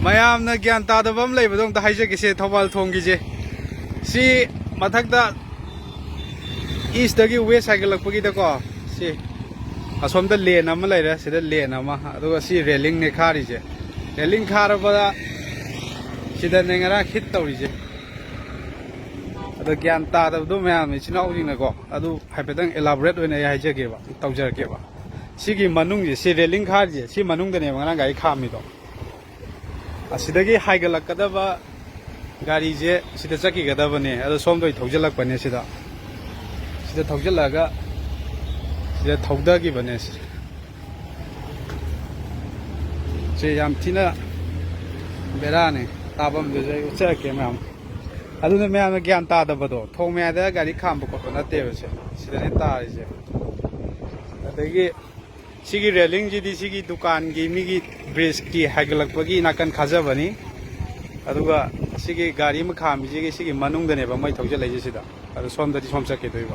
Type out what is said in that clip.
ꯃꯌꯥꯝꯅ ꯒ꯭ꯌꯥꯟ ꯇꯥꯗꯕ ꯑꯃ ꯂꯩꯕꯗꯣ ꯑꯝꯇ ꯍꯥꯏꯖꯒꯦꯁꯦ ꯊꯧꯕꯥꯜ ꯊꯣꯡꯒꯤꯁꯦ ꯁꯤ ꯃꯊꯛꯇ ꯏꯁꯇꯒꯤ ꯋꯦꯁ ꯍꯥꯏꯒꯠꯂꯛꯄꯒꯤꯗꯀꯣ ꯁꯤ ꯑꯁꯣꯝꯗ ꯂꯦꯟ ꯑꯃ ꯂꯩꯔꯦ ꯁꯤꯗ ꯂꯦꯟ ꯑꯃ ꯑꯗꯨꯒ ꯁꯤ ꯔꯦꯂꯤꯡꯅꯦ ꯈꯥꯔꯤꯁꯦ ꯔꯦꯂꯤꯡ ꯈꯥꯔꯕꯗ ꯁꯤꯗꯅꯦ ꯉꯔꯥꯡ ꯍꯤꯠ ꯇꯧꯔꯤꯁꯦ ꯑꯗꯣ ꯒ꯭ꯌꯥꯟ ꯇꯥꯗꯕꯗꯣ ꯃꯌꯥꯝ ꯏꯆꯤꯟ ꯏꯅꯥꯎꯁꯤꯡꯅꯀꯣ ꯑꯗꯨ ꯍꯥꯏꯐꯦꯠꯇꯪ ꯑꯦꯂꯥꯕꯣꯔꯦꯠ ꯑꯣꯏꯅ ꯑꯩ ꯍꯥꯏꯖꯒꯦꯕ ꯇꯧꯖꯔꯛꯀꯦꯕ ꯁꯤꯒꯤ ꯃꯅꯨꯡꯁꯦ ꯁꯤ ꯔꯦꯂꯤꯡ ꯈꯥꯔꯤꯁꯦ ꯁꯤ ꯃꯅꯨꯡꯗꯅꯦꯕ ꯉꯔꯥꯡ ꯒꯥꯔꯤ ꯈꯥꯝꯃꯤꯗꯣ ꯑꯁꯤꯗꯒꯤ ꯍꯥꯏꯒꯠꯂꯛꯀꯗꯕ ꯒꯥꯔꯤꯁꯦ ꯁꯤꯗ ꯆꯠꯈꯤꯒꯗꯕꯅꯦ ꯑꯗꯣ ꯁꯣꯝꯗ ꯊꯧꯖꯤꯜꯂꯛꯄꯅꯦ ꯁꯤꯗ ꯊꯧꯖꯤꯜꯂꯛꯑꯒ ꯁꯤꯗ ꯊꯧꯗꯈꯤꯕꯅꯦ ꯁꯤ ꯌꯥꯝ ꯊꯤꯅ ꯕꯦꯔꯥꯅꯦ ꯇꯥꯐꯝꯗꯨꯁꯨ ꯑꯩ ꯎꯠꯆꯔꯛꯀꯦ ꯃꯌꯥꯝ ꯑꯗꯨꯅ ꯃꯌꯥꯝꯅ ꯒ꯭ꯌꯥꯟ ꯇꯥꯗꯕꯗꯣ ꯊꯣꯡ ꯃꯌꯥꯏꯗ ꯒꯥꯔꯤ ꯈꯥꯝꯕ ꯈꯣꯠꯄ ꯅꯠꯇꯦꯕ ꯁꯤꯗꯅꯦ ꯇꯥꯔꯤꯁꯦ ꯑꯗꯒꯤ 시기 रेलिंग지디 시기 दुकानगी 미기 브리즈기 하글락버기 나간 가져버니 아두가 시기 가리 뭐 감지기 시기 만웅드네바 뭐 터질 레지시다 아두 솜다디 솜삭게 되이바